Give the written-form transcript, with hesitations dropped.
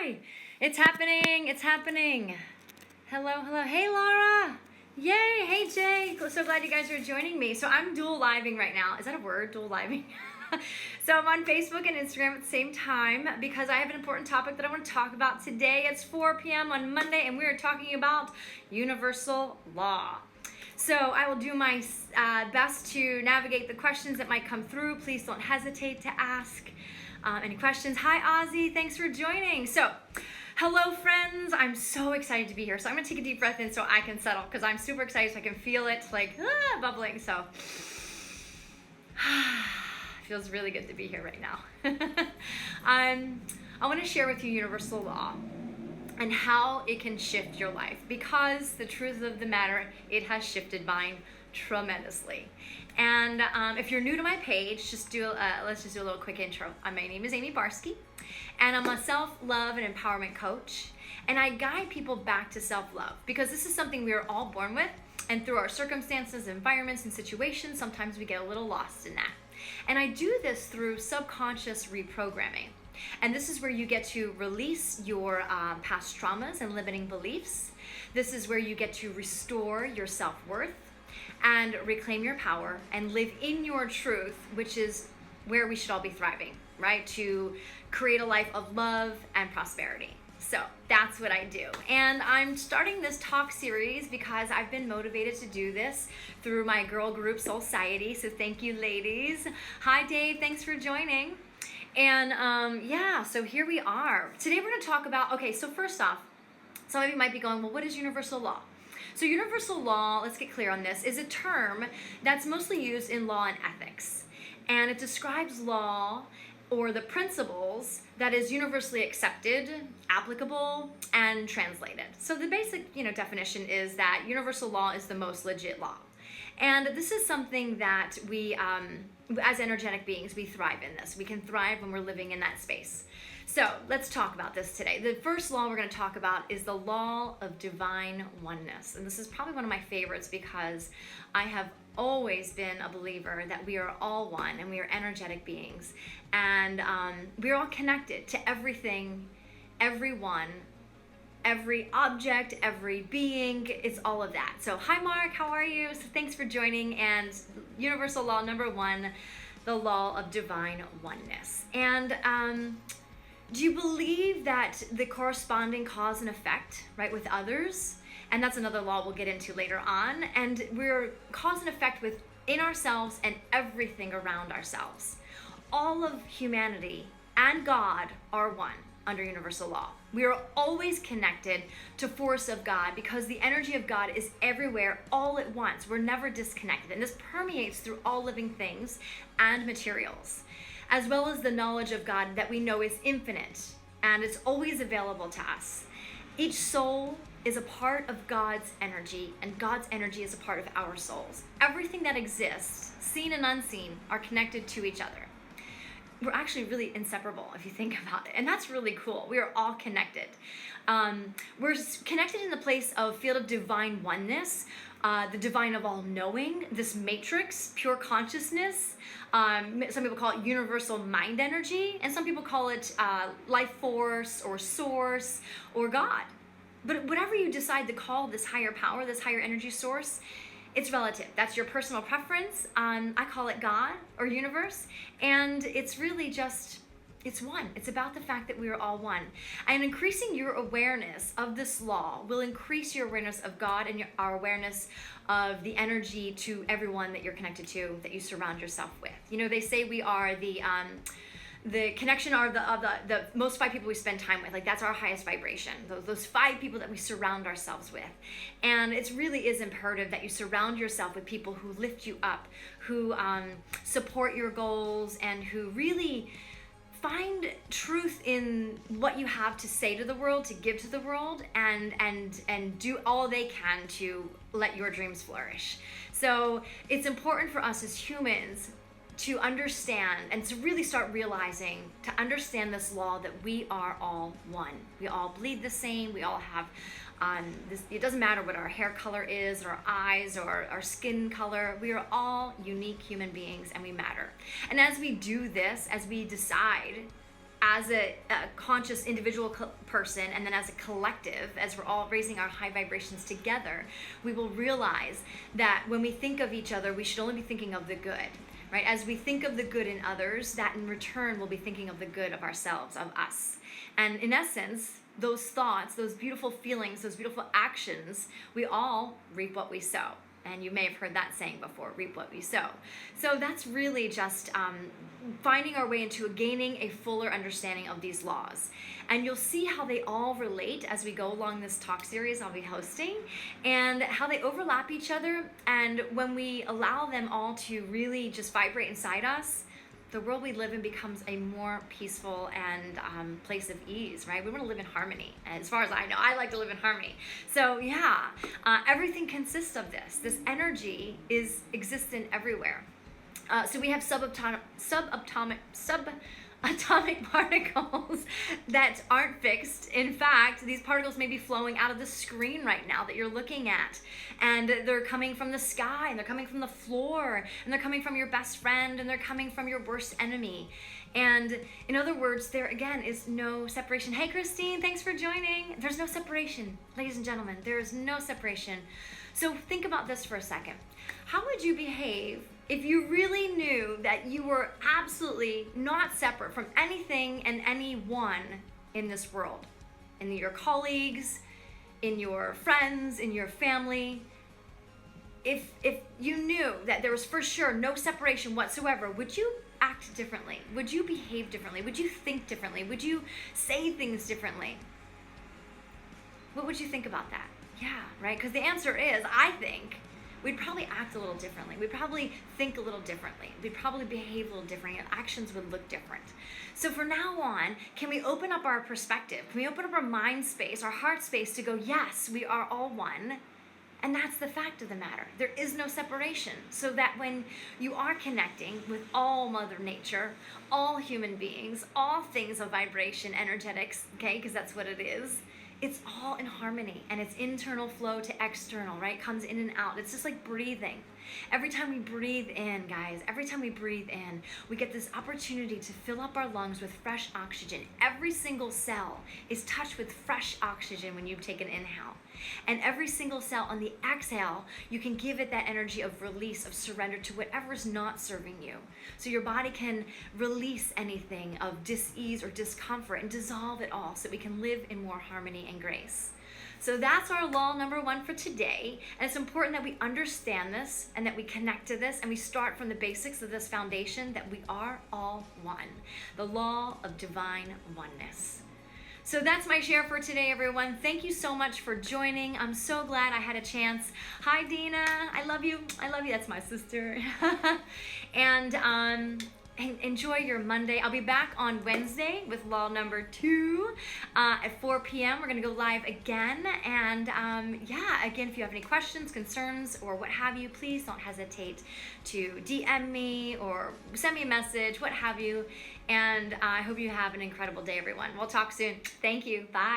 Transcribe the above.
Hi, it's happening, it's happening. Hello, hello, hey Laura. Yay, hey Jay, so glad you guys are joining me. So I'm dual living right now. Is that a word, dual living? So I'm on Facebook and Instagram at the same time because I have an important topic that I want to talk about today. It's 4 p.m. on Monday and we're talking about universal law. So I will do my best to navigate the questions that might come through. Please don't hesitate to ask any questions. Hi Ozzy, thanks for joining. So hello friends, I'm so excited to be here. So I'm gonna take a deep breath in so I can settle because I'm super excited so I can feel it like bubbling. So feels really good to be here right now. I want to share with you universal law and how it can shift your life, because the truth of the matter, it has shifted mine tremendously. And if you're new to my page, let's just do a little quick intro. My name is Amie Barsky, and I'm a self-love and empowerment coach, and I guide people back to self-love because this is something we are all born with, and through our circumstances, environments, and situations, sometimes we get a little lost in that. And I do this through subconscious reprogramming. And this is where you get to release your past traumas and limiting beliefs. This is where you get to restore your self-worth and reclaim your power and live in your truth, which is where we should all be thriving, right? To create a life of love and prosperity. So that's what I do. And I'm starting this talk series because I've been motivated to do this through my girl group Society. So thank you, ladies. Hi, Dave. Thanks for joining. And yeah, so here we are. Today we're going to talk about, okay, so first off, some of you might be going, well, what is universal law? So universal law, let's get clear on this, is a term that's mostly used in law and ethics. And it describes law or the principles that is universally accepted, applicable, and translated. So the basic, definition is that universal law is the most legit law. And this is something that we, as energetic beings, we thrive in this. We can thrive when we're living in that space. So let's talk about this today. The first law we're going to talk about is the law of divine oneness. And this is probably one of my favorites because I have always been a believer that we are all one and we are energetic beings. And we're all connected to everything, everyone, every object, every being. It's all of that. So hi Mark, how are you? So thanks for joining. And universal law number one, the law of divine oneness. And do you believe that the corresponding cause and effect, right, with others? And that's another law we'll get into later on. And we're cause and effect within ourselves and everything around ourselves. All of humanity and God are one under universal law. We are always connected to force of God because the energy of God is everywhere all at once. We're never disconnected. And this permeates through all living things and materials, as well as the knowledge of God that we know is infinite and it's always available to us. Each soul is a part of God's energy, and God's energy is a part of our souls. Everything that exists, seen and unseen, are connected to each other. We're actually really inseparable if you think about it, and that's really cool. We are all connected. We're connected in the place of field of divine oneness, the divine of all knowing, this matrix, pure consciousness. Some people call it universal mind energy, and some people call it life force or source or God. But whatever you decide to call this higher power, this higher energy source, it's relative. That's your personal preference. I call it God or universe. And it's really just, it's one. It's about the fact that we are all one. And increasing your awareness of this law will increase your awareness of God and our awareness of the energy to everyone that you're connected to, that you surround yourself with. They say we are the connection are the most 5 people we spend time with. Like that's our highest vibration. Those 5 people that we surround ourselves with. And it really is imperative that you surround yourself with people who lift you up, who support your goals, and who really find truth in what you have to say to the world, to give to the world, and do all they can to let your dreams flourish. So it's important for us as humans to understand and to really start realizing, to understand this law that we are all one. We all bleed the same. We all have this. It doesn't matter what our hair color is, or our eyes, or our skin color. We are all unique human beings, and we matter. And as we do this, as we decide as a conscious individual person, and then as a collective, as we're all raising our high vibrations together, we will realize that when we think of each other, we should only be thinking of the good, right? As we think of the good in others, that in return will be thinking of the good of ourselves, of us. And in essence, those thoughts, those beautiful feelings, those beautiful actions, we all reap what we sow. And you may have heard that saying before, reap what we sow. So that's really just finding our way into gaining a fuller understanding of these laws. And you'll see how they all relate as we go along this talk series I'll be hosting, and how they overlap each other. And when we allow them all to really just vibrate inside us, the world we live in becomes a more peaceful and place of ease, right? We want to live in harmony. As far as I know, I like to live in harmony. So yeah, everything consists of this. This energy is existent everywhere. So we have subatomic particles that aren't fixed. In fact, these particles may be flowing out of the screen right now that you're looking at, and they're coming from the sky, and they're coming from the floor, and they're coming from your best friend, and they're coming from your worst enemy. And in other words, there again is no separation. Hey Christine, thanks for joining. There's no separation, ladies and gentlemen. There is no separation. So think about this for a second. How would you behave if you really knew that you were absolutely not separate from anything and anyone in this world? In your colleagues, in your friends, in your family? If you knew that there was for sure no separation whatsoever, would you act differently? Would you behave differently? Would you think differently? Would you say things differently? What would you think about that? Yeah, right? Because the answer is, I think, we'd probably act a little differently. We'd probably think a little differently. We'd probably behave a little differently, and actions would look different. So from now on, can we open up our perspective? Can we open up our mind space, our heart space to go, yes, we are all one. And that's the fact of the matter. There is no separation. So that when you are connecting with all Mother Nature, all human beings, all things of vibration, energetics, okay, because that's what it is, it's all in harmony, and it's internal flow to external, right? Comes in and out. It's just like breathing. Every time we breathe in, guys, every time we breathe in, we get this opportunity to fill up our lungs with fresh oxygen. Every single cell is touched with fresh oxygen when you take an inhale. And every single cell on the exhale, you can give it that energy of release, of surrender to whatever is not serving you. So your body can release anything of dis-ease or discomfort and dissolve it all so we can live in more harmony and grace. So that's our law number 1 for today. And it's important that we understand this and that we connect to this and we start from the basics of this foundation that we are all one. The law of divine oneness. So that's my share for today, everyone. Thank you so much for joining. I'm so glad I had a chance. Hi, Dina. I love you. I love you. That's my sister. And enjoy your Monday. I'll be back on Wednesday with law number 2 at 4 p.m. We're going to go live again. And yeah, again, if you have any questions, concerns, or what have you, please don't hesitate to DM me or send me a message, what have you. And I hope you have an incredible day, everyone. We'll talk soon. Thank you. Bye.